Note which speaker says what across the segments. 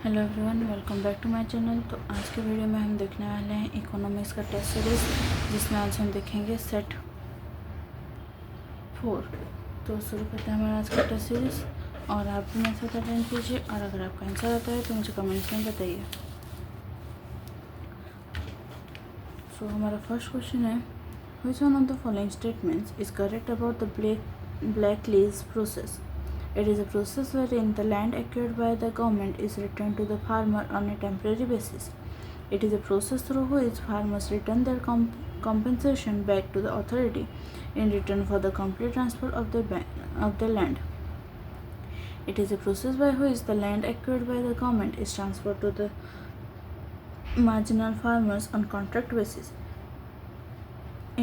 Speaker 1: Hello everyone, welcome back to my channel. तो आज के वीडियो में हम देखने वाले हैं इकोनॉमिक्स का टेस्ट सीरीज़, जिसमें आज हम देखेंगे सेट 4। तो शुरू करते हैं हमारा आज का टेस्ट सीरीज़, और आप भी मेरे साथ अटेंड कीजिए, और अगर आपका आंसर आता है तो मुझे कमेंट्स में बताइए। सो हमारा फर्स्ट क्वेश्चन है, which one of the following statements is correct about the black lease process? It is a process wherein the land acquired by the government is returned to the farmer on a temporary basis. It is a process through which farmers return their compensation back to the authority in return for the complete transfer of their land. It is a process by which the land acquired by the government is transferred to the marginal farmers on contract basis.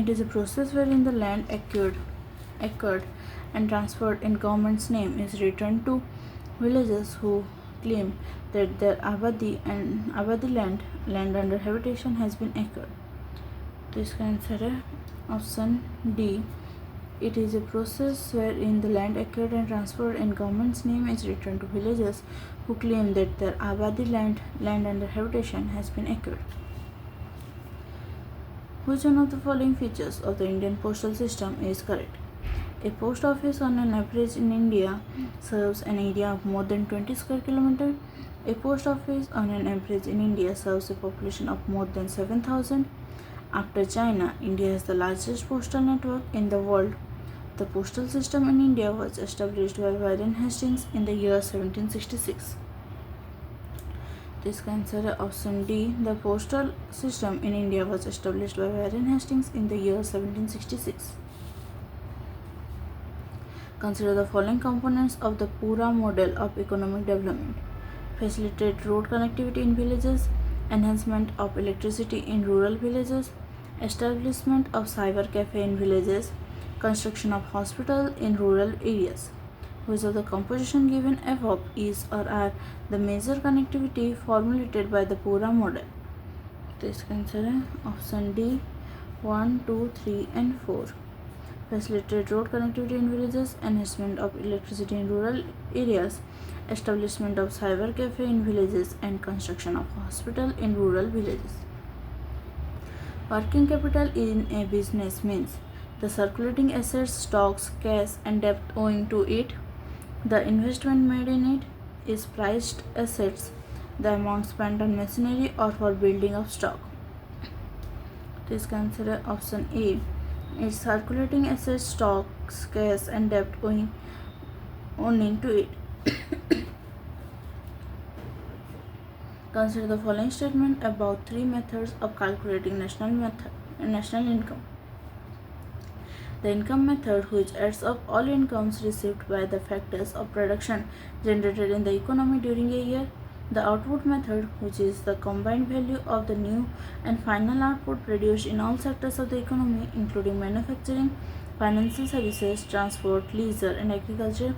Speaker 1: It is a process wherein the land acquired and transferred in government's name is returned to villagers who claim that their abadi land under habitation has been acquired. तो इसका answer है option D. It is a process wherein the land acquired and transferred in government's name is returned to villagers who claim that their abadi land under habitation has been acquired. Which one of the following features of the Indian postal system is correct? A post office on an average in India serves an area of more than 20 square kilometers. A post office on an average in India serves a population of more than 7,000. After China, India has the largest postal network in the world. The postal system in India was established by Warren Hastings in the year 1766. तो इसका answer है option D. The postal system in India was established by Warren Hastings in the year 1766. Consider the following components of the Pura model of economic development: facilitate road connectivity in villages, enhancement of electricity in rural villages, establishment of cyber cafe in villages, construction of hospital in rural areas. Which of the composition given above is or are the major connectivity formulated by the Pura model? तो इसका answer है option D 1, 2, 3 and 4. Facilitate road connectivity in villages, enhancement of electricity in rural areas, establishment of cyber cafe in villages, and construction of hospital in rural villages. Working capital in a business means the circulating assets, stocks, cash, and debt owing to it. The investment made in it is priced assets, the amount spent on machinery or for building of stock. तो इसका answer है option A. Its circulating assets, stocks, cash, and debt owing to it. Consider the following statement about three methods of calculating national income. The income method, which adds up all incomes received by the factors of production generated in the economy during a year. The output method, which is the combined value of the new and final output produced in all sectors of the economy, including manufacturing, financial services, transport, leisure, and agriculture.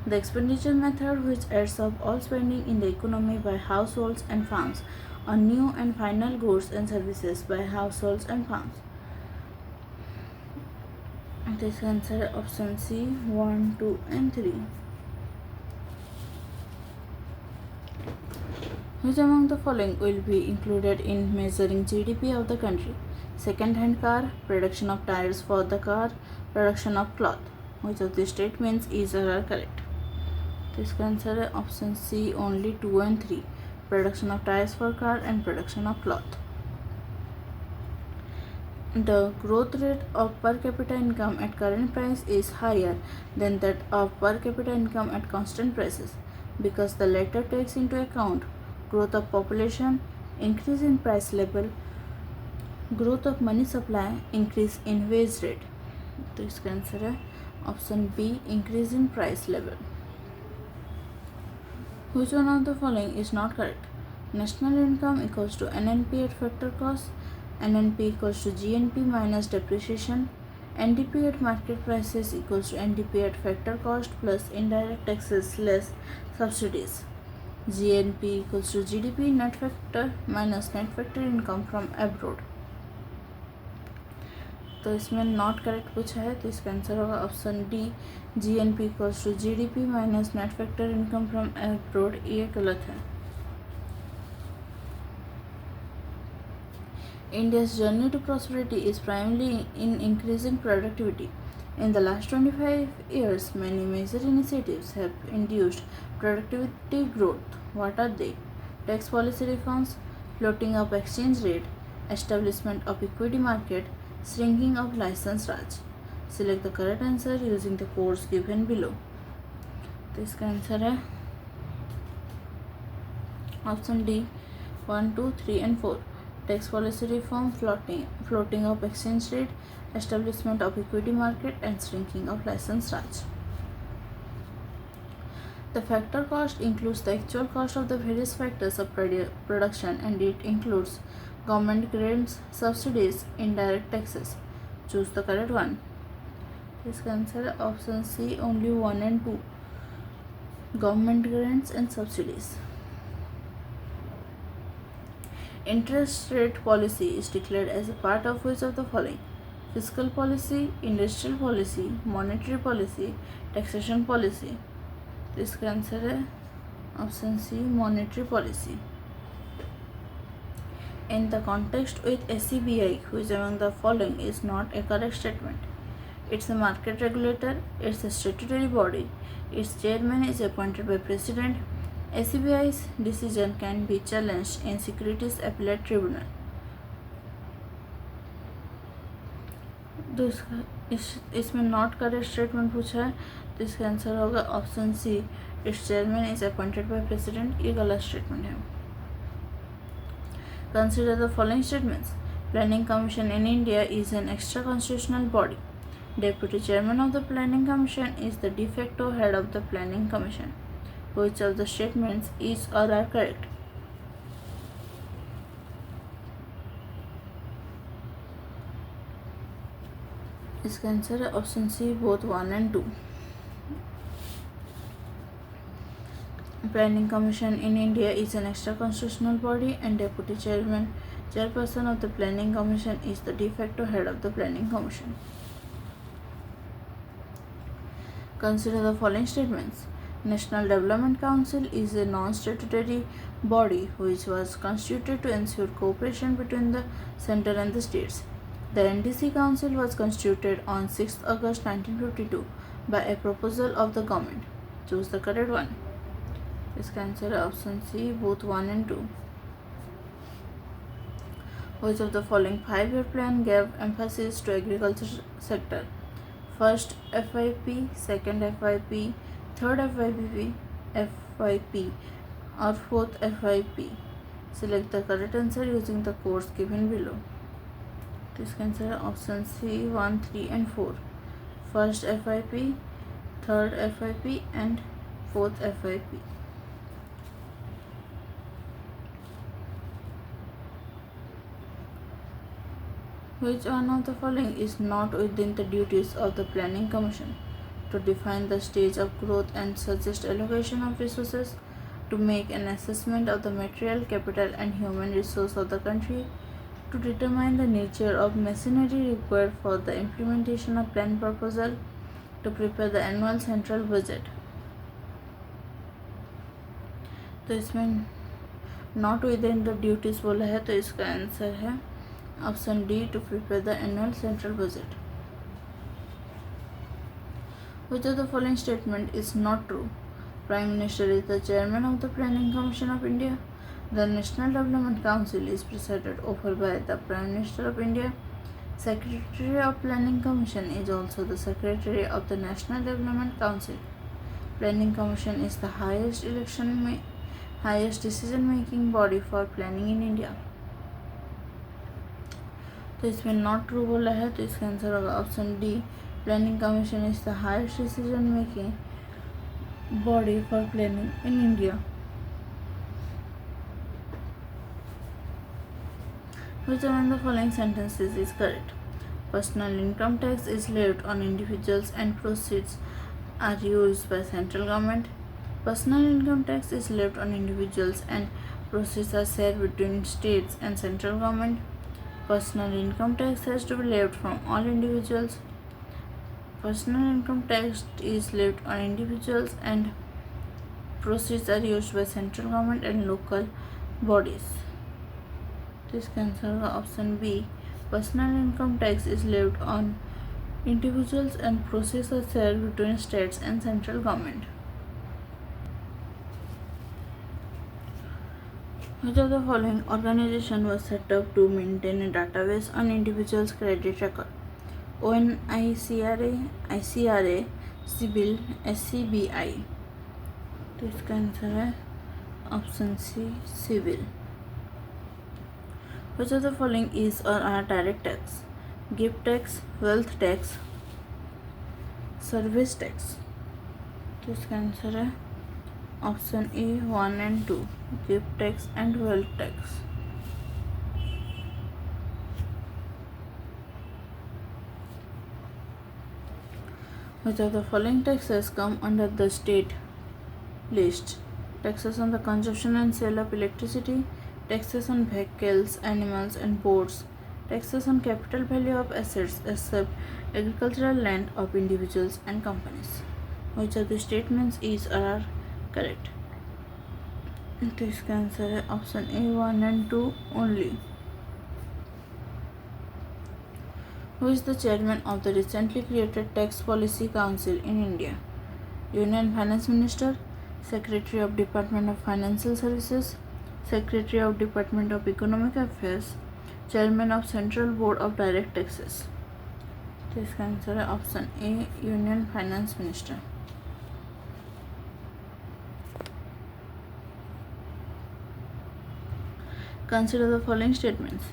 Speaker 1: The expenditure method, which adds up all spending in the economy by households and firms on new and final goods and services by households and firms. This answer is option C 1, 2 and 3. Which among the following will be included in measuring GDP of the country? Second-hand car, production of tires for the car, production of cloth. Which of these statements is or are correct? तो इसका answer है option C only 2 and 3. Production of tires for car and production of cloth. The growth rate of per capita income at current price is higher than that of per capita income at constant prices, because the latter takes into account growth of population, increase in price level, growth of money supply, increase in wage rate. तो इसका answer है option be increase in price level. Which one of the following is not correct? National income equals to NNP at factor cost. NNP equals to GNP minus depreciation. NDP at market prices equals to NDP at factor cost plus indirect taxes less subsidies. GNP equals to GDP net factor minus net factor income from abroad. तो इसमें not correct पूछा है, तो इसका answer होगा option D GNP equals to GDP minus net factor income from abroad. ये गलत है. India's journey to prosperity is primarily in increasing productivity. In the last 25 years, many major initiatives have induced productivity growth. What are they? Tax policy reforms, floating of exchange rate, establishment of equity market, shrinking of license raj. Select the correct answer using the codes given below. तो इसका answer है option D 1, 2, 3 and 4. Tax policy reform, floating of exchange rate, establishment of equity market and shrinking of license raj. The factor cost includes the actual cost of the various factors of production, and it includes government grants, subsidies, indirect taxes. Choose the correct one. इसका answer है option C only 1 and 2. Government grants and subsidies. Interest rate policy is declared as a part of which of the following? Fiscal policy, industrial policy, monetary policy, taxation policy. इसका answer है option C monetary policy. In the context with SCBI, which among the following is not a correct statement? It's a market regulator, it's a statutory body, its chairman is appointed by president, SCBI's decision can be challenged in Securities Appellate Tribunal. तो इसमें not correct statement पूछा है, तो इसका answer होगा option see it's chairman is appointed by president. ये गलत statement है. Consider the following statements. Planning commission in India is an extra constitutional body. Deputy Chairman of the Planning Commission is the de facto head of the Planning Commission. Which of the statements is or are correct? इसका answer है option C both 1 and 2. Planning Commission in India is an extra constitutional body, and Deputy Chairperson of the Planning Commission is the de facto head of the Planning Commission. Consider the following statements. National Development Council is a non-statutory body which was constituted to ensure cooperation between the center and the states. The NDC Council was constituted on 6th August 1952 by a proposal of the government. Choose the correct one. इसका answer है option C both 1 and 2. Which of the following 5-year plan gave emphasis to agriculture sector? First FYP, second FYP, third FYP or fourth FYP. Select the correct answer using the codes given below. तो इसका answer है option C 1, 3 and 4. First FYP, third FYP and fourth FYP. Which one of the following is not within the duties of the Planning Commission? To define the stage of growth and suggest allocation of resources, to make an assessment of the material, capital and human resource of the country, to determine the nature of machinery required for the implementation of plan proposal, to prepare the annual central budget. तो इसमें not within the duties बोला है, तो इसका answer है option D to prepare the annual central budget. Which of the following statement is not true? Prime Minister is the chairman of the Planning Commission of India. The National Development Council is presided over by the Prime Minister of India. Secretary of Planning Commission is also the Secretary of the National Development Council. Planning Commission is the highest decision-making body for planning in India. तो इसमें not true बोला है, तो इसका answer होगा option D planning commission is the highest decision making body for planning in India. Which among the following sentences is correct? Personal income tax is levied on individuals and proceeds are used by central government. Personal income tax is levied on individuals and proceeds are shared between states and central government. Personal income tax has to be levied from all individuals. Personal income tax is levied on individuals and proceeds are used by central government and local bodies. This answer option B. Personal income tax is levied on individuals and process a share between states and central government. Which of the following organization was set up to maintain a database on individuals' credit record? ONICRA, ICRA, CIBIL, SCBI. This answer है option C, CIBIL. Which of the following is or are direct tax? Gift tax, wealth tax, service tax. This answer है option A 1 and 2, gift tax and wealth tax. Which of the following taxes come under the state list? Taxes on the consumption and sale of electricity, taxes on vehicles, animals and boats, taxes on capital value of assets except agricultural land of individuals and companies. Which of the statements is or are correct? This answer है option A 1 and 2 only. Who is the chairman of the recently created Tax Policy Council in India? Union Finance Minister, Secretary of Department of Financial Services, Secretary of Department of Economic Affairs, Chairman of Central Board of Direct Taxes. This answer है option A Union Finance Minister. Consider the following statements.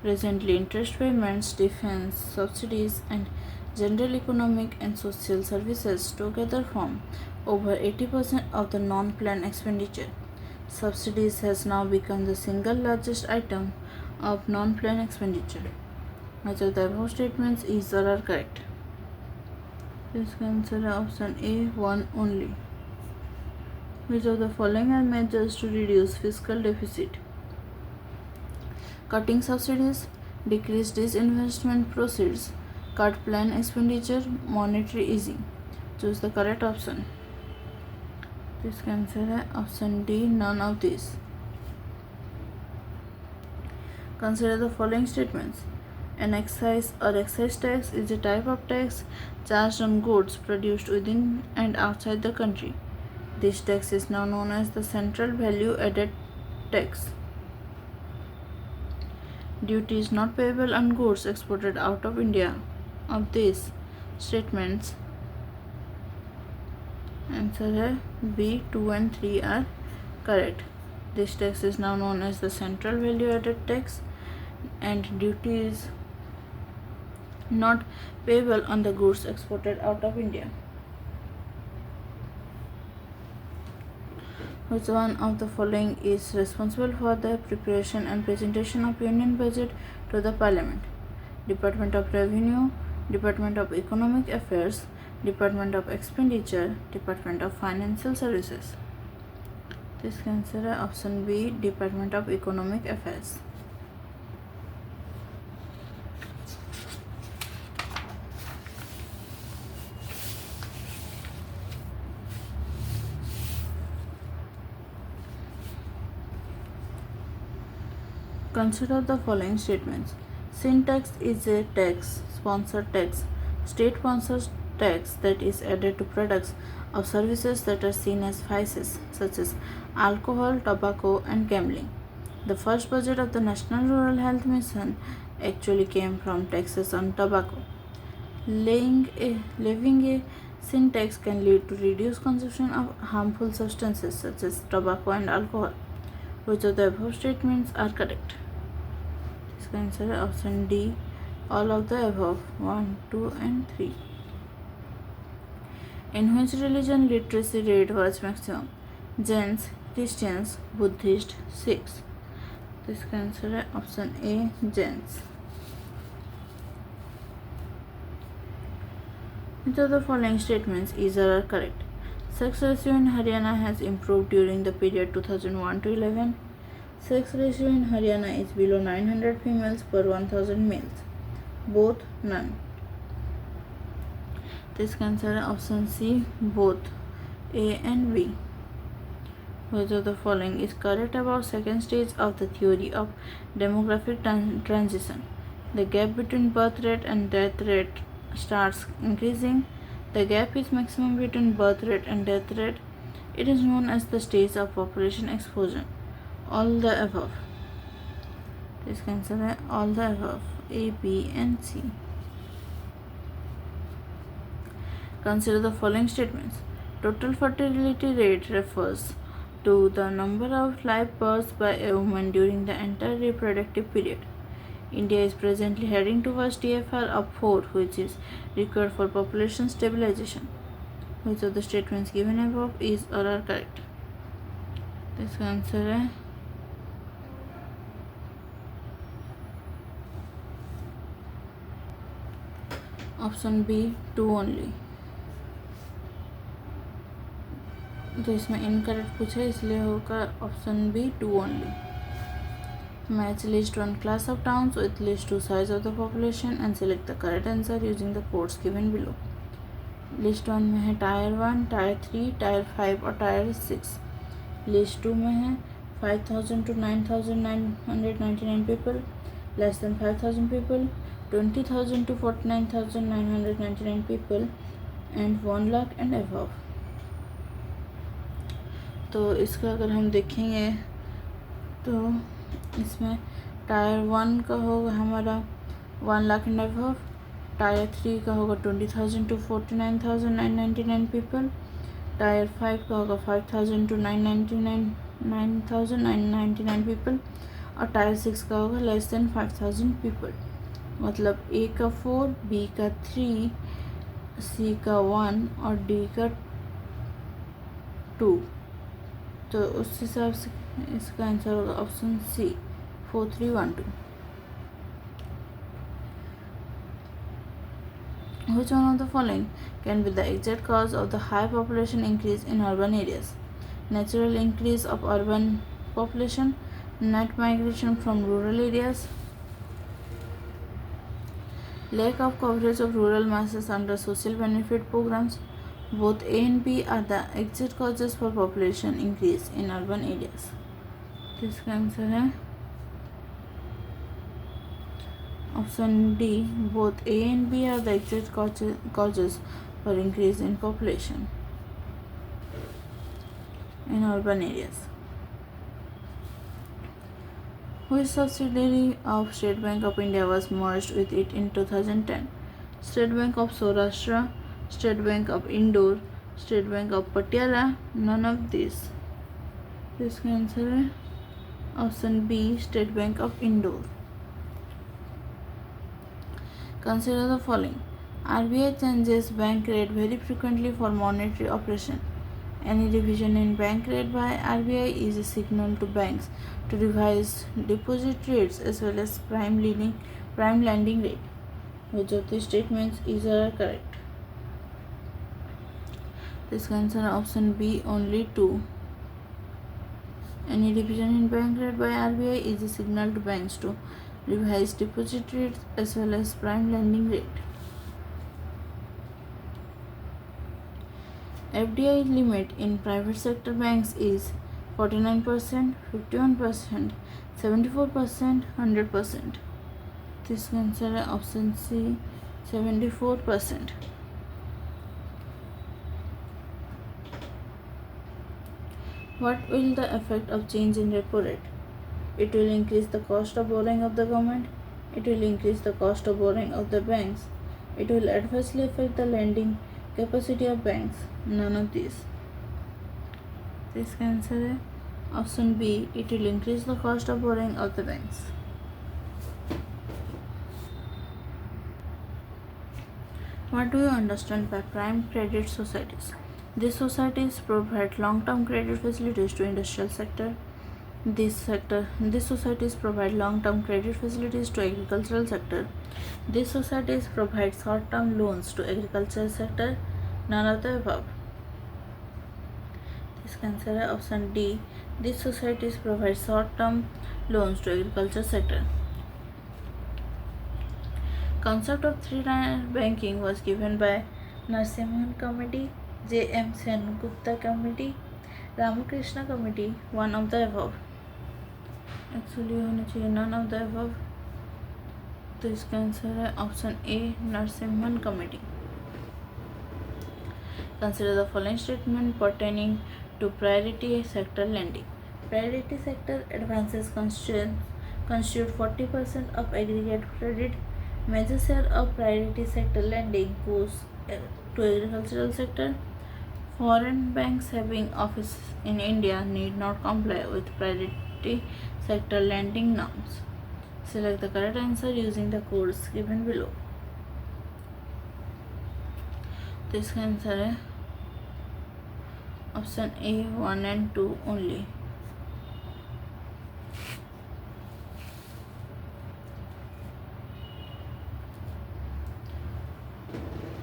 Speaker 1: Presently, interest payments, defense, subsidies, and general economic and social services together form over 80% of the non-planned expenditure. Subsidies has now become the single largest item of non-planned expenditure. Which of the above statements is or are correct? This answer is option A 1 only. Which of the following are measures to reduce fiscal deficit? Cutting subsidies, decrease disinvestment proceeds, cut planned expenditure, monetary easing. Choose the correct option. This answer है option D, none of these. Consider the following statements. An excise or excise tax is a type of tax charged on goods produced within and outside the country. This tax is now known as the Central Value Added Tax. Duty is not payable on goods exported out of India. Of these statements, answer है B 2 and 3 are correct. This tax is now known as the Central Value Added Tax, and duty is not payable on the goods exported out of India. Which one of the following is responsible for the preparation and presentation of Union Budget to the Parliament? Department of Revenue, Department of Economic Affairs, Department of Expenditure, Department of Financial Services. This answer is option B, Department of Economic Affairs. Consider the following statements. Sin tax is a tax, sponsored tax, state-sponsored tax that is added to products or services that are seen as vices, such as alcohol, tobacco, and gambling. The first budget of the National Rural Health Mission actually came from taxes on tobacco. Levying a sin tax can lead to reduced consumption of harmful substances such as tobacco and alcohol. Which of the above statements are correct? This answer is option D, all of the above, 1, 2 and 3. In which religion literacy rate was maximum? Jains, Christians, Buddhist, Sikhs. This answer is option A, Jains. Which of the following statements is or are correct? Sex ratio in Haryana has improved during the period 2001 to 11. Sex ratio in Haryana is below 900 females per 1000 males. Both, none. This answer is option C, both, A and B. Which of the following is correct about second stage of the theory of demographic transition? The gap between birth rate and death rate starts increasing. The gap is maximum between birth rate and death rate. It is known as the stage of population explosion. All the above. इसका answer है all the above. A, B and C. Consider the following statements. Total fertility rate refers to the number of live births by a woman during the entire reproductive period. India is presently heading towards TFR of 4, which is required for population stabilization. Which of the statements given above is or are correct? इसका answer है option B 2 only. तो इसमें incorrect पूछा है इसलिए होगा option B 2 only. Match list one class of towns with list 2 size of the population and select the correct answer using the codes given below. List 1 में है tyre 1, tyre 3, tyre 5 और tyre 6. List 2 में है 5000 to 9999 people, less than 5000 people, 20,000 to 49,999 people and 1 lakh and above. तो इसका अगर हम देखेंगे तो इसमें टायर 1 का होगा हमारा 1 लाख एंड अबव, टायर 3 का होगा 20,000 to 49,999 पीपल, टायर 5 का होगा 5,000 to 999 पीपल और टायर 6 का होगा लेस देन 5,000 पीपल. मतलब ए का 4, बी का 3, सी का 1 और डी का 2. तो उस हिसाब से इसका आंसर होगा option C 4312. Which one of the following can be the exact cause of the high population increase in urban areas? Natural increase of urban population, net migration from rural areas, lack of coverage of rural masses under social benefit programs. Both A and B are the exact causes for population increase in urban areas. इसका answer है option D. Both A and B are the exact causes for increase in population in urban areas. Which subsidiary of State Bank of India was merged with it in 2010? State Bank of Saurashtra, State Bank of Indore, State Bank of Patiala, none of these. इसका answer है option B state bank of Indore. Consider the following. RBI changes bank rate very frequently for monetary operation. Any revision in bank rate by RBI is a signal to banks to revise deposit rates as well as prime lending rate. Which of the statements is correct? This answer is option B only 2. Any revision in bank rate by RBI is a signal to banks to revise deposit rates as well as prime lending rate. FDI limit in private sector banks is 49%, 51%, 74%, 100%. This answer is option C 74%. What will the effect of change in repo rate? It will increase the cost of borrowing of the government. It will increase the cost of borrowing of the banks. It will adversely affect the lending capacity of banks. None of these. This answer is option B. It will increase the cost of borrowing of the banks. What do you understand by prime credit societies? These societies provide long-term credit facilities to industrial sector. These societies provide long-term credit facilities to agricultural sector. These societies provide short-term loans to agricultural sector. None of the above. This answer is option D. These societies provide short-term loans to agriculture sector. Concept of three-tier banking was given by Narasimhan Committee, J.M. Sen Gupta Committee, Ramakrishna Committee, one of the above. Actually होना चाहिए none of the above. तो इसका answer है option A Narasimhan committee. Consider the following statement pertaining to priority sector lending. Priority sector advances constitute 40% of aggregate credit. Major share of priority sector lending goes to agricultural sector. Foreign banks having offices in India need not comply with priority sector lending norms. Select the correct answer using the codes given below. तो इसका answer है option A 1 and 2 only.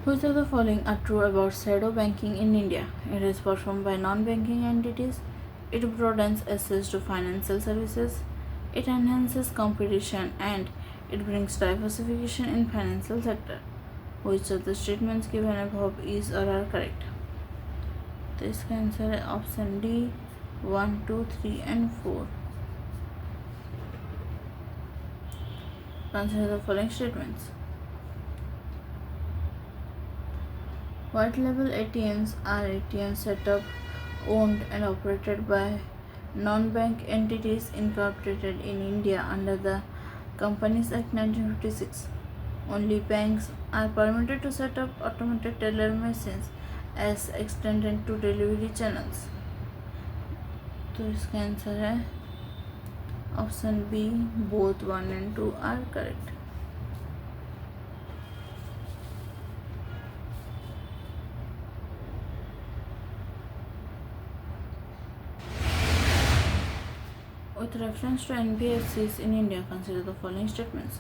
Speaker 1: Which of the following are true about shadow banking in India? It is performed by non-banking entities. It broadens access to financial services. It enhances competition and it brings diversification in financial sector. Which of the statements given above is or are correct? तो इसका answer है option D 1, 2, 3 and 4. Consider the following statements. White label ATMs are ATMs set up, owned and operated by non-bank entities incorporated in India under the Companies Act 1956. Only banks are permitted to set up automated teller machines as extended to delivery channels. तो इसका answer है option B both 1 and 2 are correct. With reference to NBFCs in India, consider the following statements.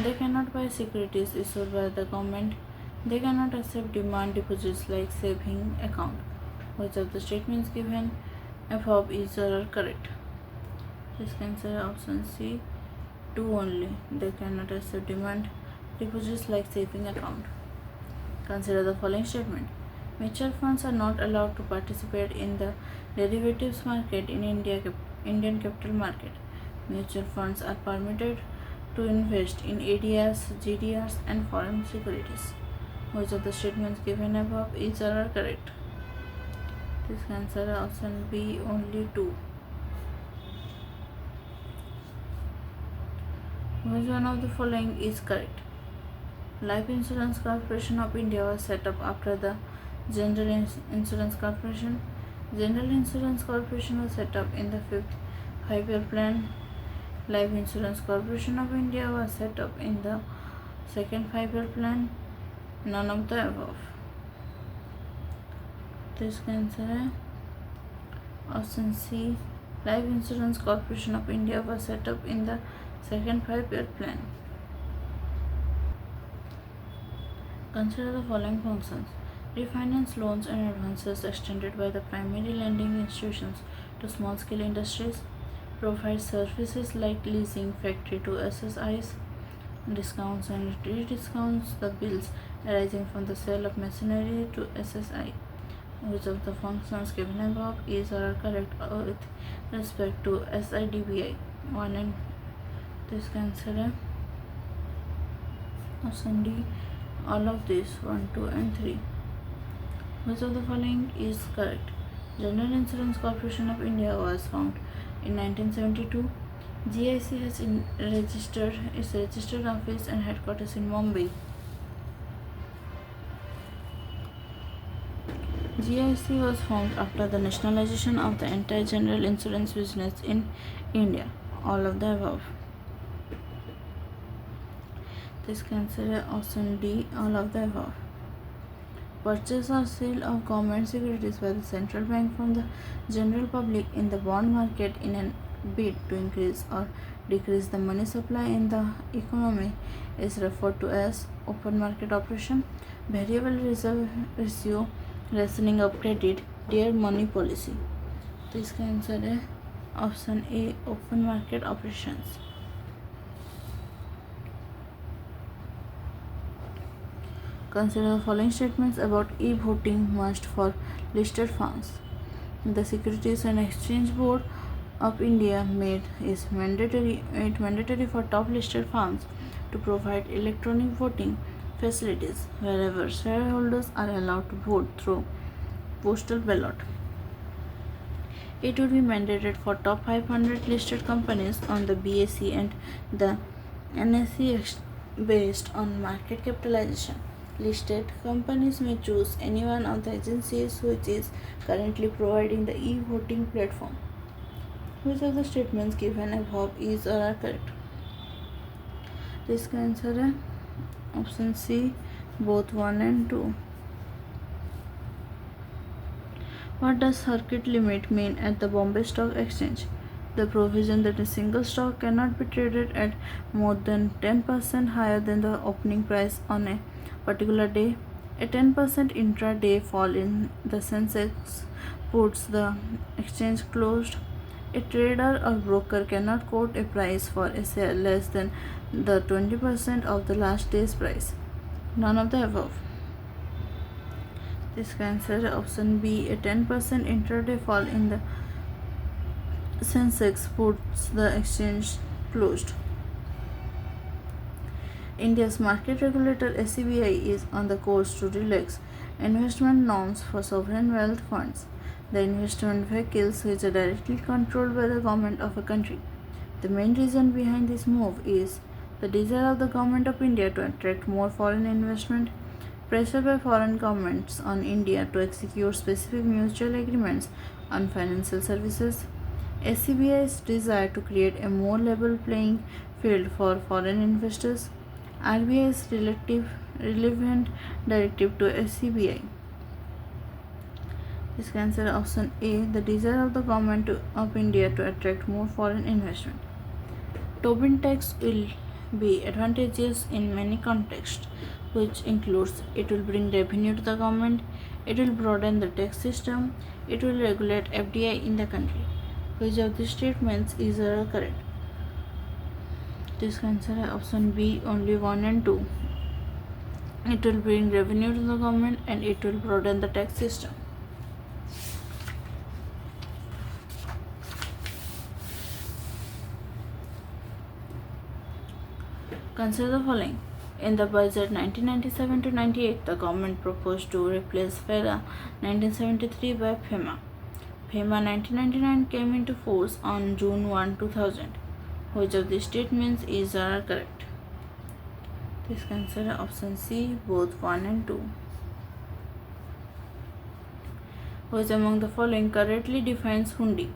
Speaker 1: They cannot buy securities issued by the government. They cannot accept demand deposits like saving account. Which of the statements given above is or are correct? This answer is option C 2 only. They cannot accept demand deposits like saving account. Consider the following statement. Mutual funds are not allowed to participate in the derivatives market in Indian capital market. Mutual funds are permitted to invest in ADRs, GDRs and foreign securities. Which of the statements given above is or are correct? This answer is option B only 2. Which one of the following is correct? Life Insurance Corporation of India was set up after the General Insurance Corporation. General Insurance Corporation was set up in the 5th 5-year plan. Life Insurance Corporation of India was set up in the 2nd 5-year plan. None of the above. तो इसका answer है option C Life Insurance Corporation of India was set up in the 2nd 5-year plan. Consider the following functions. Refinance loans and advances extended by the primary lending institutions to small-scale industries. Provide services like leasing factory to SSIs. Discounts and rediscounts the bills arising from the sale of machinery to SSI. Which of the functions given above is or are correct with respect to SIDBI? 1 and तो इसका answer है option D all of these 1, 2 and 3. Which of the following is correct? General Insurance Corporation of India was founded in 1972. GIC has registered its registered office and headquarters in Mumbai. GIC was formed after the nationalization of the entire general insurance business in India. All of the above. This answer is option D all of the above. Purchase or sale of government securities by the central bank from the general public in the bond market in a bid to increase or decrease the money supply in the economy is referred to as open market operation. Variable reserve ratio, rationing of credit, dear money policy. तो इसका answer है option A open market operations. Consider the following statements about e-voting must for listed firms. The Securities and Exchange Board of India made it mandatory for top listed firms to provide electronic voting facilities wherever shareholders are allowed to vote through postal ballot. It would be mandated for top 500 listed companies on the BSE and the NSE based on market capitalization. Listed companies may choose any one of the agencies which is currently providing the e-voting platform. Which of the statements given above is or are correct? इसका answer है option C both 1 and 2. What does circuit limit mean at the Bombay Stock Exchange? The provision that a single stock cannot be traded at more than 10% higher than the opening price on a particular day. A 10% intra-day fall in the Sensex puts the exchange closed. A trader or broker cannot quote a price for a sale less than the 20% of the last day's price. None of the above. This answer is option B. A 10% intraday fall in the Sensex puts the exchange closed. India's market regulator SCBI is on the course to relax investment norms for sovereign wealth funds, the investment vehicles which are directly controlled by the government of a country. The main reason behind this move is the desire of the government of India to attract more foreign investment. Pressure by foreign governments on India to execute specific mutual agreements on financial services. SCBI's desire to create a more level playing field for foreign investors. RBI's relevant directive to SCBI. This answer is option A. The desire of the government of India to attract more foreign investment. Tobin tax will be advantageous in many contexts, which includes it will bring revenue to the government, it will broaden the tax system, it will regulate FDI in the country. Which of these statements is correct? This answer is option B, only 1 and 2. It will bring revenue to the government and it will broaden the tax system. Consider the following. In the budget 1997 to 98, the government proposed to replace FERA 1973 by FEMA. FEMA 1999 came into force on June 1, 2000. Which of these statements is correct? This answer is option C, both 1 and 2. Which among the following correctly defines hundi?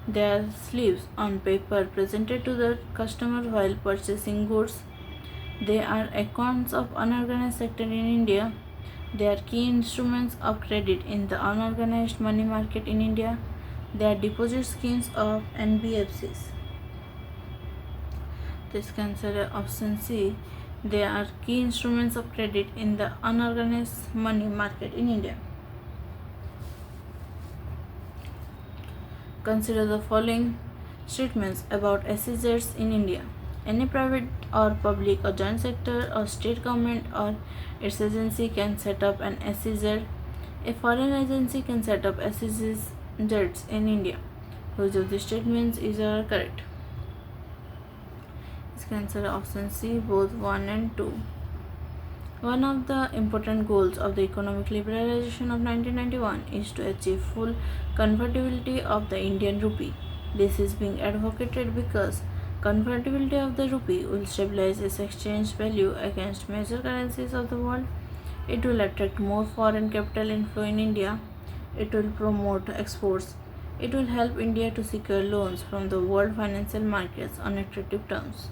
Speaker 1: They are slips on paper presented to the customer while purchasing goods. They are accounts of unorganized sector in India. They are key instruments of credit in the unorganized money market in India. They are deposit schemes of NBFCs. This answer is option C. They are key instruments of credit in the unorganized money market in India. Consider the following statements about SEZs in India. Any private or public or joint sector or state government or its agency can set up an SEZ. A foreign agency can set up SEZs in India. Which of these statements is correct? This answer is option C, both 1 and 2. One of the important goals of the economic liberalization of 1991 is to achieve full convertibility of the Indian rupee. This is being advocated because convertibility of the rupee will stabilize its exchange value against major currencies of the world. It will attract more foreign capital inflow in India. It will promote exports. It will help India to secure loans from the world financial markets on attractive terms.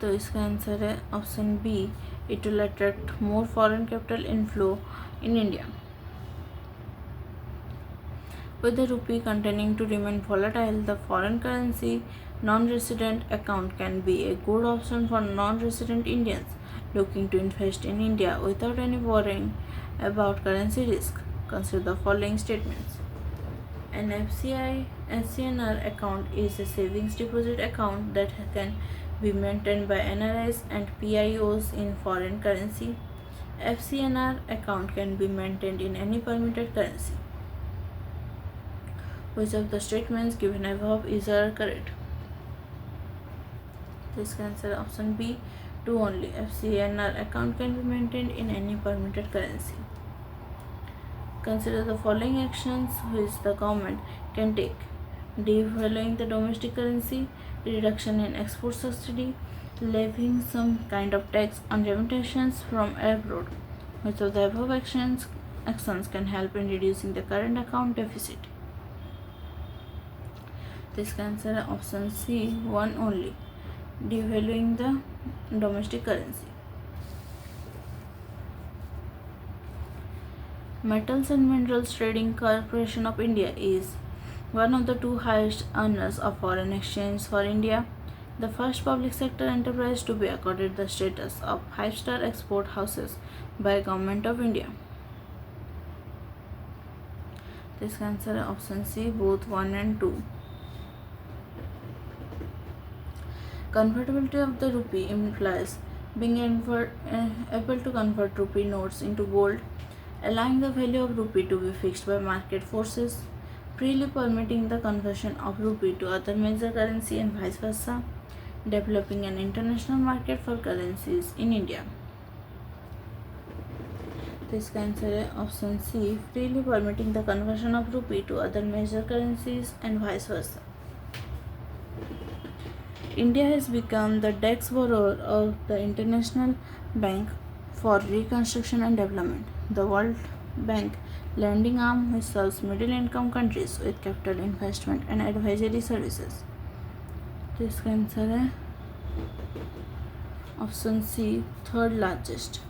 Speaker 1: तो इसका answer है option B. It will attract more foreign capital inflow in India. With the rupee continuing to remain volatile, the foreign currency non-resident account can be a good option for non-resident Indians looking to invest in India without any worrying about currency risk. Consider the following statements. An FCNR account is a savings deposit account that can be maintained by NRIs and PIOs in foreign currency. FCNR account can be maintained in any permitted currency. Which of the statements given above is correct? This answer option B, 2 only. FCNR account can be maintained in any permitted currency. Consider the following actions which the government can take: devaluing the domestic currency, reduction in export subsidy, levying some kind of tax on remittances from abroad. Which of the above actions can help in reducing the current account deficit? This answer option C, 1 only. Devaluing the domestic currency. Metals and Minerals Trading Corporation of India is one of the two highest earners of foreign exchange for India, the first public sector enterprise to be accorded the status of 5-star export houses by Government of India. This answer option C, both 1 and 2. Convertibility of the rupee implies being able to convert rupee notes into gold, allowing the value of rupee to be fixed by market forces, freely permitting the conversion of rupee to other major currency and vice versa, developing an international market for currencies in India. This answer option C, freely permitting the conversion of rupee to other major currencies and vice versa. India has become the desk borrower of the International Bank for Reconstruction and Development, the World Bank lending arm which serves middle-income countries with capital investment and advisory services. This answer option C, third largest.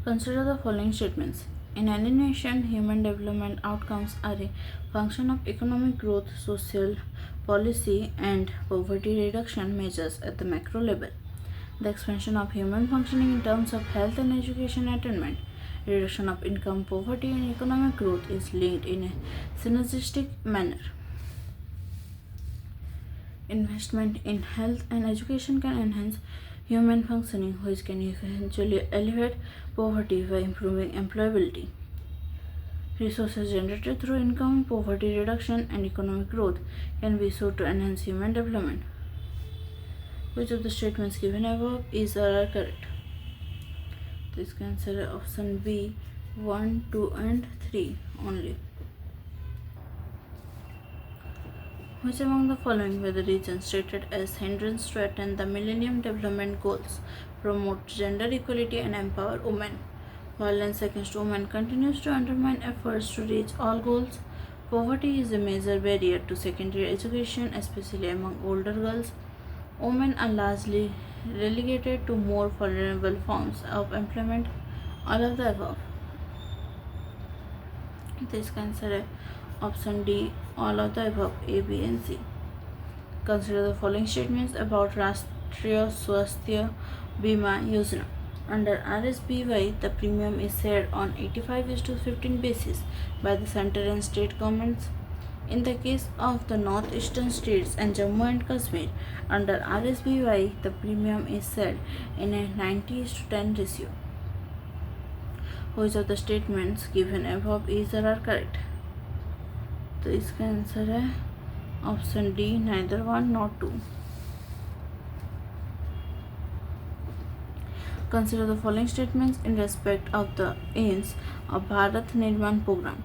Speaker 1: Consider the following statements. In any nation, human development outcomes are a function of economic growth, social policy, and poverty reduction measures at the macro level. The expansion of human functioning in terms of health and education attainment, reduction of income, poverty, and economic growth is linked in a synergistic manner. Investment in health and education can enhance human functioning, which can eventually alleviate poverty by improving employability. Resources generated through income, poverty reduction, and economic growth can be sought to enhance human development. Which of the statements given above is correct? This answer option B, 1, 2, and 3 only. Which among the following were the regions stated as hindrance to attain the Millennium Development Goals, promote gender equality and empower women? Violence against women continues to undermine efforts to reach all goals. Poverty is a major barrier to secondary education, especially among older girls. Women are largely relegated to more vulnerable forms of employment. All of the above. This answer option D, all of the above, A, B, and C. Consider the following statements about Rashtriya Swasthya Bima Yojana. Under RSBY, the premium is shared on 85:15 basis by the central and state governments. In the case of the northeastern states and Jammu and Kashmir, under RSBY, the premium is shared in a 90:10 ratio. Which of the statements given above is correct? So इसका answer है option D, neither 1 nor 2. Consider the following statements in respect of the aims of Bharat Nirman program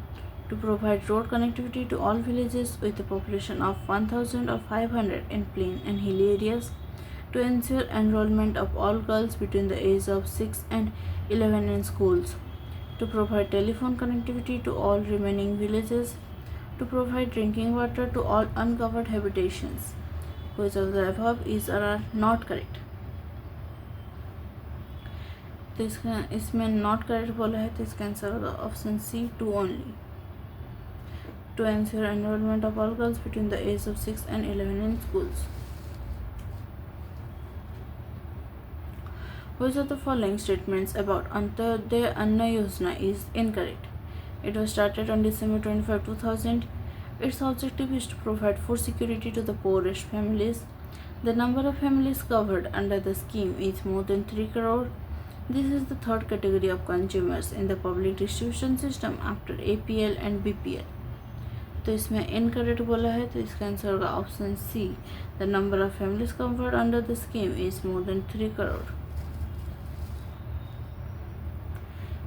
Speaker 1: to provide road connectivity to all villages with a population of 1,500 in plain and hilly areas, to ensure enrollment of all girls between the age of 6 and 11 in schools, to provide telephone connectivity to all remaining villages, to provide drinking water to all uncovered habitations. Which of the above is not correct? तो इसमें not correct बोला है, तो इसका answer होगा option C, 2 only. To ensure enrollment of all girls between the age of 6 and 11 in schools. Which of the following statements about Antyodaya Anna Yojana is incorrect? It was started on December 25, 2000. Its objective is to provide food security to the poorest families. The number of families covered under the scheme is more than 3 crore. This is the third category of consumers in the public distribution system after APL and BPL. तो इसमें incorrect बोला है, तो इसका answer होगा option C. The number of families covered under the scheme is more than 3 crore.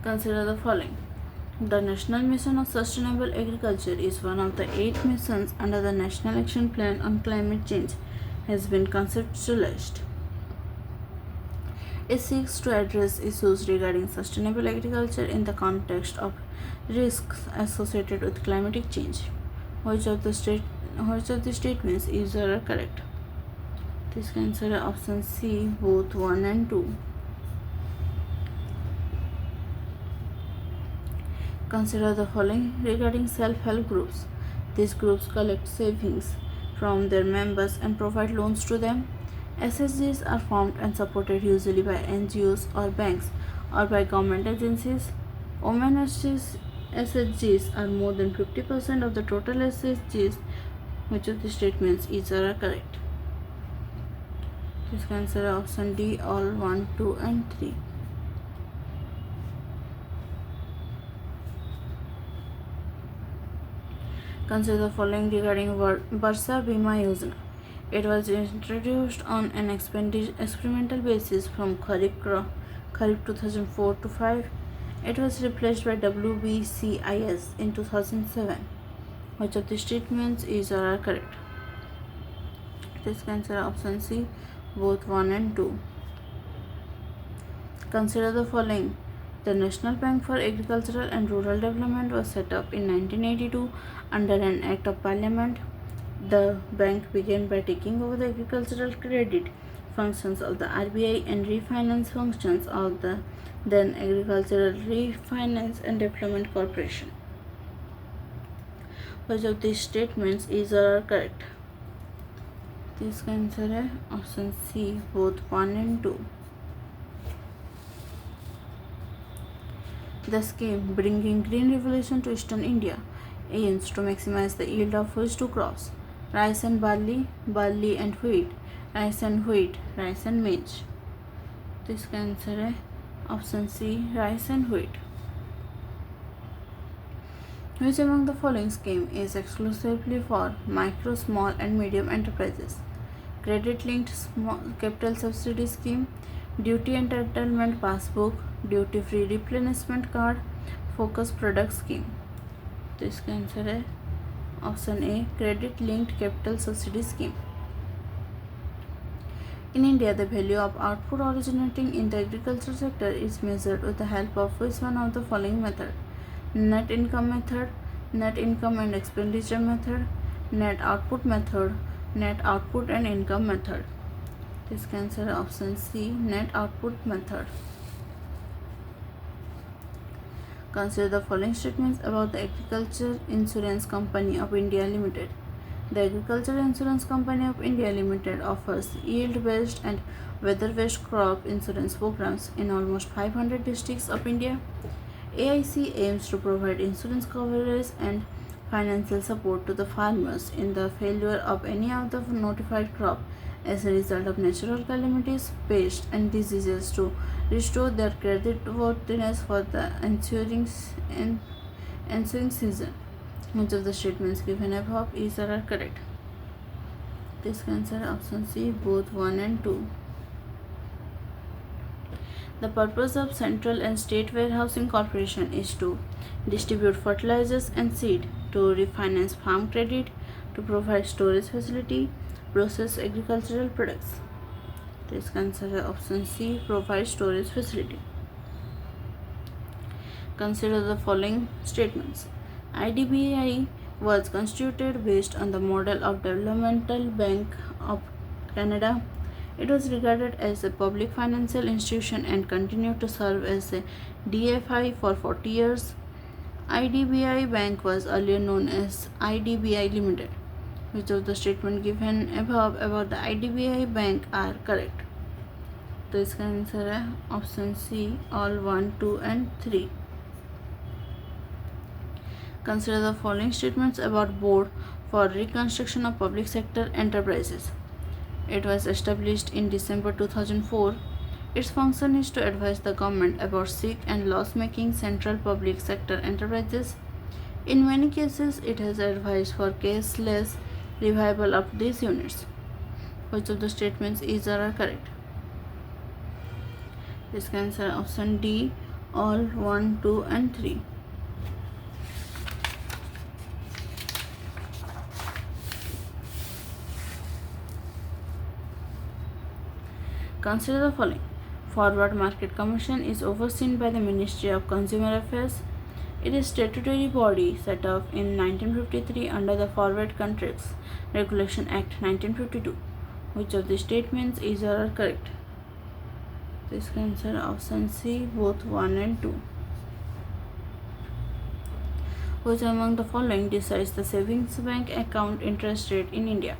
Speaker 1: Consider the following. The National Mission of Sustainable Agriculture is one of the 8 missions under the National Action Plan on Climate Change has been conceptualized. It seeks to address issues regarding sustainable agriculture in the context of risks associated with climatic change. Which of the statements is correct? This answer is option C, both 1 and 2. Consider the following regarding self-help groups. These groups collect savings from their members and provide loans to them. SHGs are formed and supported usually by NGOs or banks or by government agencies. Women SHGs are more than 50% of the total SHGs. Which of the statements is correct? This answer is option D, all 1, 2 and 3. Consider the following regarding Varsa Bima Yojana. It was introduced on an experimental basis from Kharif 2004 to 5. It was replaced by WBCIS in 2007. Which of the statements is correct? This answer is option C, both 1 and 2. Consider the following. The National Bank for Agricultural and Rural Development was set up in 1982 under an Act of Parliament. The bank began by taking over the agricultural credit functions of the RBI and refinance functions of the then Agricultural Refinance and Development Corporation. Which of these statements is correct? This answer is option C, both 1 and 2. The scheme Bringing Green Revolution to Eastern India aims to maximize the yield of which two crops? Rice and barley, barley and wheat, rice and wheat, rice and maize. This answer is option C, rice and wheat. Which among the following scheme is exclusively for micro, small and medium enterprises? Credit linked capital subsidy scheme, duty entitlement passbook, duty free replenishment card, focus product scheme. This answer is option A, credit linked capital subsidy scheme. In India, the value of output originating in the agriculture sector is measured with the help of which one of the following method? Net income method, net income and expenditure method, net output method, net output and income method. This answer is option C, net output method. Consider the following statements about the Agriculture Insurance Company of India Limited. The Agriculture Insurance Company of India Limited offers yield-based and weather-based crop insurance programs in almost 500 districts of India. AIC aims to provide insurance coverage and financial support to the farmers in the failure of any of the notified crop as a result of natural calamities, pests, and diseases to restore their creditworthiness for the ensuing season. Which of the statements given above is correct? This answer is option C, both 1 and 2. The purpose of Central and State Warehousing Corporation is to distribute fertilizers and seed, to refinance farm credit, to provide storage facility, process agricultural products. This answer is option C, provide storage facility. Consider the following statements. IDBI was constituted based on the model of Developmental Bank of Canada. It was regarded as a public financial institution and continued to serve as a DFI for 40 years. IDBI Bank was earlier known as IDBI Limited. Which of the statements given above about the IDBI Bank are correct? So इसका answer है option C, all 1, 2 and 3. Consider the following statements about Board for Reconstruction of Public Sector Enterprises. It was established in December 2004. Its function is to advise the government about sick and loss-making central public sector enterprises. In many cases, it has advised for cashless revival of these units. Which of the statements is or are correct? This can answer option D, all 1, 2 and 3. Consider the following. Forward Market Commission is overseen by the Ministry of Consumer Affairs. It is a statutory body set up in 1953 under the Forward Contracts Regulation Act 1952. Which of the statements is or are correct? This can answer option C, both 1 and 2. Which among the following decides the savings bank account interest rate in India?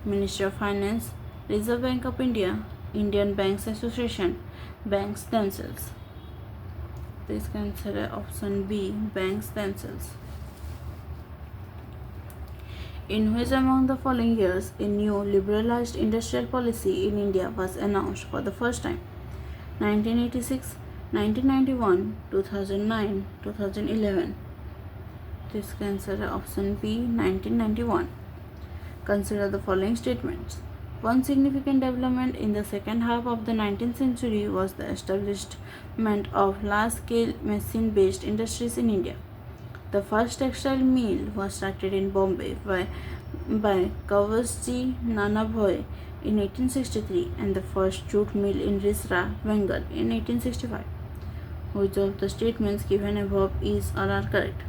Speaker 1: Ministry of Finance, Reserve Bank of India, Indian Banks Association, banks themselves. This can answer option B, banks themselves. In which among the following years a new liberalized industrial policy in India was announced for the first time? 1986, 1991, 2009, 2011. This can answer option B, 1991. Consider the following statements. One significant development in the second half of the 19th century was the establishment of large-scale machine-based industries in India. The first textile mill was started in Bombay by Kavasji Nanabhoy in 1863 and the first jute mill in Risra, Bengal in 1865. Which of the statements given above is or are correct?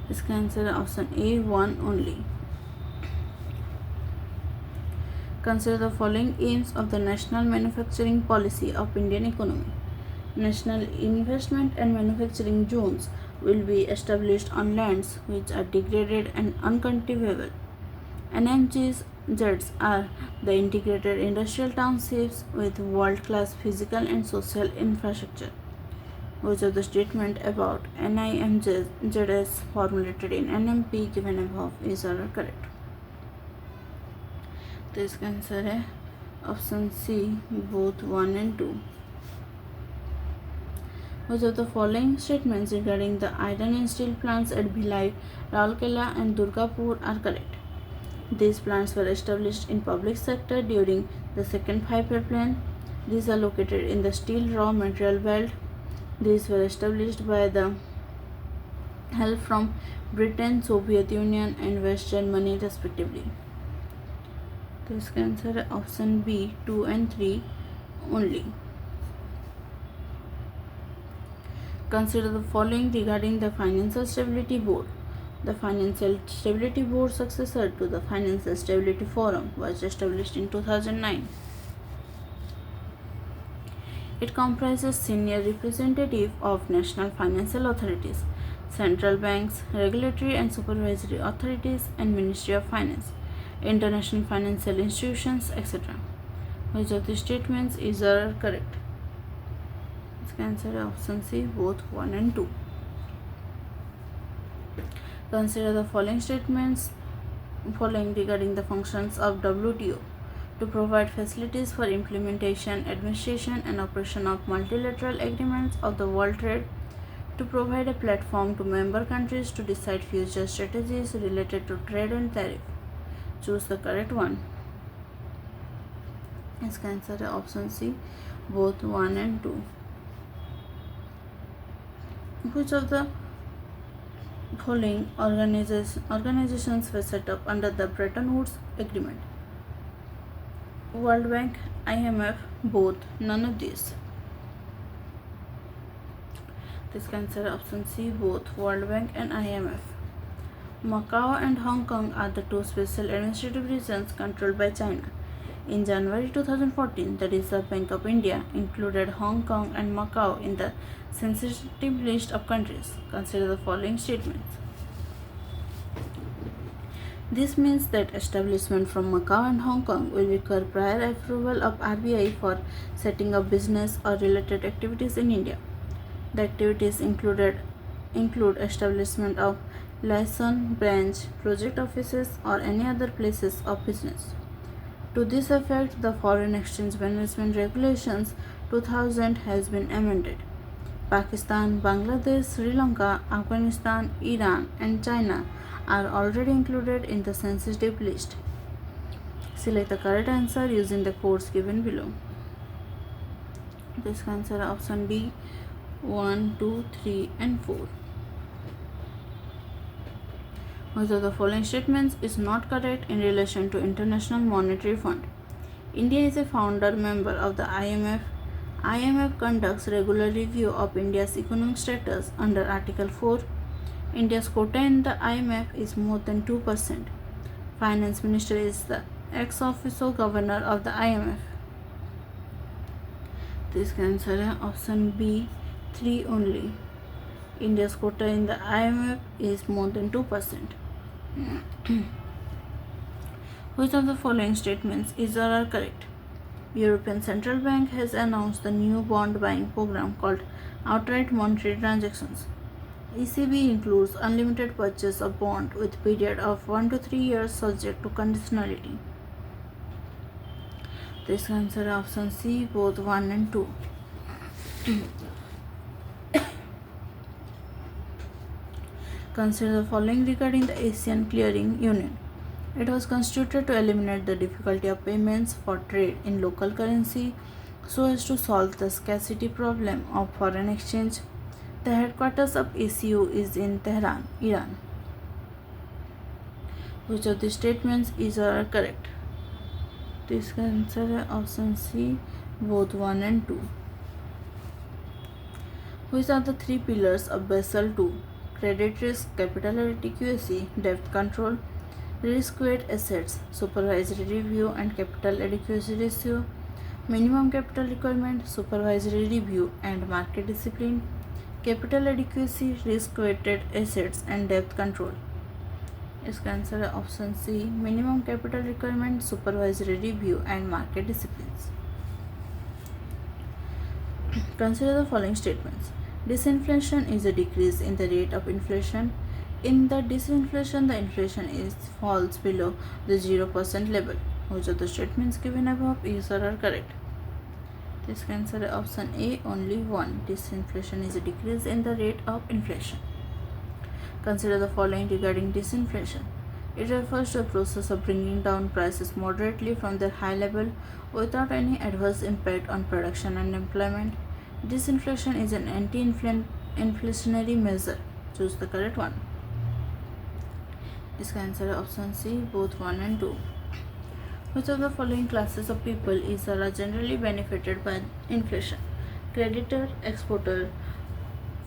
Speaker 1: This can answer option A, 1 only. Consider the following aims of the National Manufacturing Policy of Indian economy. National investment and manufacturing zones will be established on lands which are degraded and uncultivable. NMGs are the integrated industrial townships with world-class physical and social infrastructure. Which of the statement about NIMZs formulated in NMP given above is or are correct? This can answer option C, both 1 and 2. Which of the following statements regarding the iron and steel plants at Bhilai, Raulkela and Durgapur are correct? These plants were established in public sector during the second 5-year plan. These are located in the steel raw material belt. These were established by the help from Britain, Soviet Union and West Germany respectively. This can answer option B, 2 and 3 only. Consider the following regarding the Financial Stability Board. The Financial Stability Board, successor to the Financial Stability Forum, was established in 2009. It comprises senior representatives of national financial authorities, central banks, regulatory and supervisory authorities, and Ministry of Finance, international financial institutions, etc. Which of the statements is or are correct? This can answer option C, both 1 and 2. Consider the following statements regarding the functions of WTO: to provide facilities for implementation, administration and operation of multilateral agreements of the World Trade, to provide a platform to member countries to decide future strategies related to trade and tariff. Choose the correct one. This can answer option C, both 1 and 2. Which of the following organizations were set up under the Bretton Woods Agreement? World Bank, IMF, both, none of these. This can answer option C, both, World Bank and IMF. Macau and Hong Kong are the two special administrative regions controlled by China. In January 2014, the Reserve Bank of India included Hong Kong and Macau in the sensitive list of countries. Consider the following statements. This means that establishment from Macau and Hong Kong will require prior approval of RBI for setting up business or related activities in India. The activities include establishment of liaison, branch, project offices or any other places of business. To this effect, the Foreign Exchange Management Regulations 2000 has been amended. Pakistan, Bangladesh, Sri Lanka, Afghanistan, Iran, and China are already included in the sensitive list. Select the correct answer using the codes given below. This answer option D 1, 2, 3, and 4. Which of the following statements is not correct in relation to International Monetary Fund? India is a founder member of the IMF. IMF conducts regular review of India's economic status under Article 4. India's quota in the IMF is more than 2%. Finance Minister is the ex officio governor of the IMF. This answer is option B 3 only. India's quota in the IMF is more than 2%. Which of the following statements is or are correct? European Central Bank has announced the new bond buying program called outright monetary transactions. ECB includes unlimited purchase of bond with period of 1 to 3 years subject to conditionality. This answer is option C both 1 and 2. Consider the following regarding the Asian Clearing Union. It was constituted to eliminate the difficulty of payments for trade in local currency so as to solve the scarcity problem of foreign exchange. The headquarters of ACU is in Tehran, Iran. Which of these statements is or are correct? This answer is option C both 1 and 2. Which are the three pillars of Basel II? Credit risk, capital adequacy, debt control, risk-weighted assets, supervisory review, and capital adequacy ratio, minimum capital requirement, supervisory review, and market discipline, capital adequacy, risk-weighted assets, and debt control. इसका answer है option C minimum capital requirement supervisory review and market disciplines. Consider the following statements. Disinflation is a decrease in the rate of inflation. In the disinflation, the inflation falls below the 0% level. Which of the statements given above is or are correct? This answer is option A only 1. Disinflation is a decrease in the rate of inflation. Consider the following regarding disinflation. It refers to a process of bringing down prices moderately from their high level without any adverse impact on production and employment. Disinflation is an anti-inflationary measure. Choose the correct one. This answer is option C both 1 and 2. Which of the following classes of people is or are generally benefited by inflation? Creditor, exporter,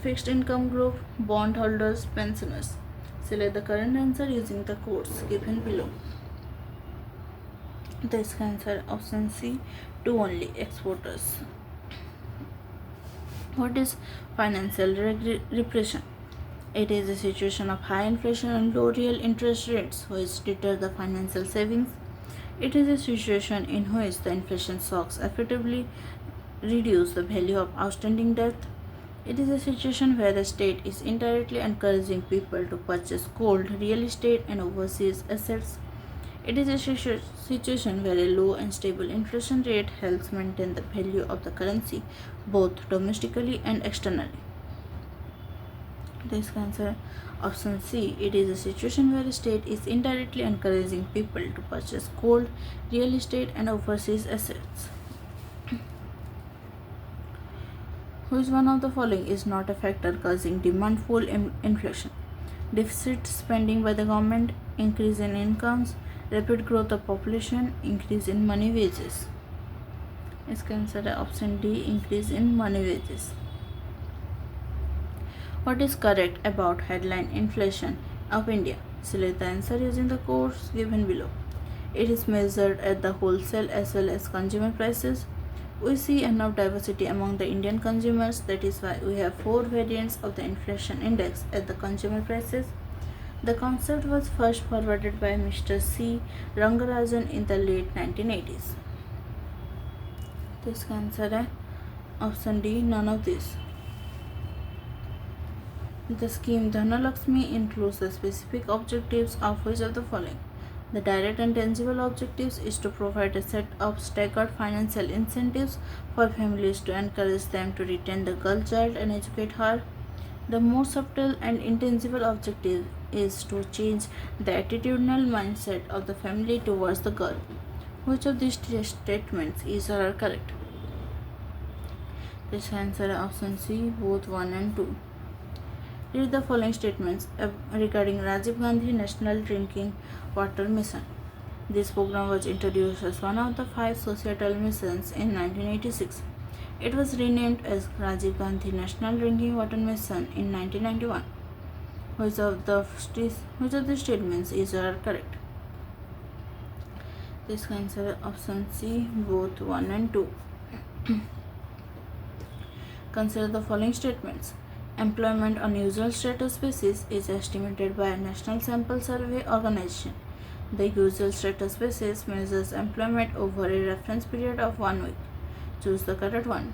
Speaker 1: fixed income group, bondholders, pensioners. Select the correct answer using the codes given below. This answer option C 2 only, exporters. What is financial repression? It is a situation of high inflation and low real interest rates which deter the financial savings. It is a situation in which the inflation shocks effectively reduce the value of outstanding debt. It is a situation where the state is indirectly encouraging people to purchase gold, real estate, and overseas assets. It is a situation where a low and stable inflation rate helps maintain the value of the currency both domestically and externally. This answer option C. It is a situation where the state is indirectly encouraging people to purchase gold, real estate, and overseas assets. Which one of the following is not a factor causing demand pull inflation? Deficit spending by the government, increase in incomes, rapid growth of population, increase in money wages. इसका answer है option D increase in money wages. What is correct about headline inflation of India? Select the answer using the codes given below. It is measured at the wholesale as well as consumer prices. We see enough diversity among the Indian consumers, that is why we have 4 variants of the inflation index at the consumer prices. The concept was first forwarded by Mr. C. Rangarajan in the late 1980s. This answer is option D, none of these. The scheme Dhanalakshmi includes the specific objectives of which of the following? The direct and tangible objectives is to provide a set of staggered financial incentives for families to encourage them to retain the girl child and educate her. The more subtle and intangible objective is to change the attitudinal mindset of the family towards the girl. Which of these statements is or are correct? This answer is option C, both 1 and 2. Read the following statements regarding Rajiv Gandhi National Drinking Water Mission. This program was introduced as one of the 5 societal missions in 1986. It was renamed as Rajiv Gandhi National Drinking Water Mission in 1991. Which of the statements is or are correct? This answer is option C, both 1 and 2. Consider the following statements. Employment on usual status basis is estimated by a national sample survey organization. The usual status basis measures employment over a reference period of 1 week. Choose the correct one.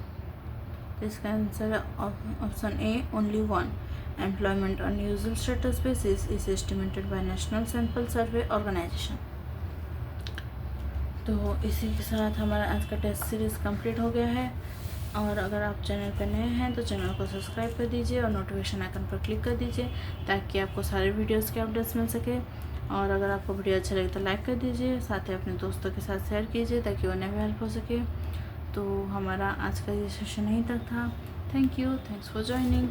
Speaker 1: This answer option A, only 1. Employment on usual status basis is estimated by national sample survey organization. तो इसी के साथ हमारा आज का test series complete हो गया है। और अगर आप चैनल पर नए हैं तो चैनल को सब्सक्राइब कर दीजिए और नोटिफिकेशन आइकन पर क्लिक कर दीजिए ताकि आपको सारे वीडियोस के अपडेट्स मिल सके। और अगर आपको वीडियो अच्छा लगे तो लाइक कर दीजिए, साथ ही अपने दोस्तों के साथ शेयर कीजिए ताकि उन्हें भी हेल्प हो सके। तो हमारा आज का ये सेशन यहीं तक था। Thank you, thanks for joining.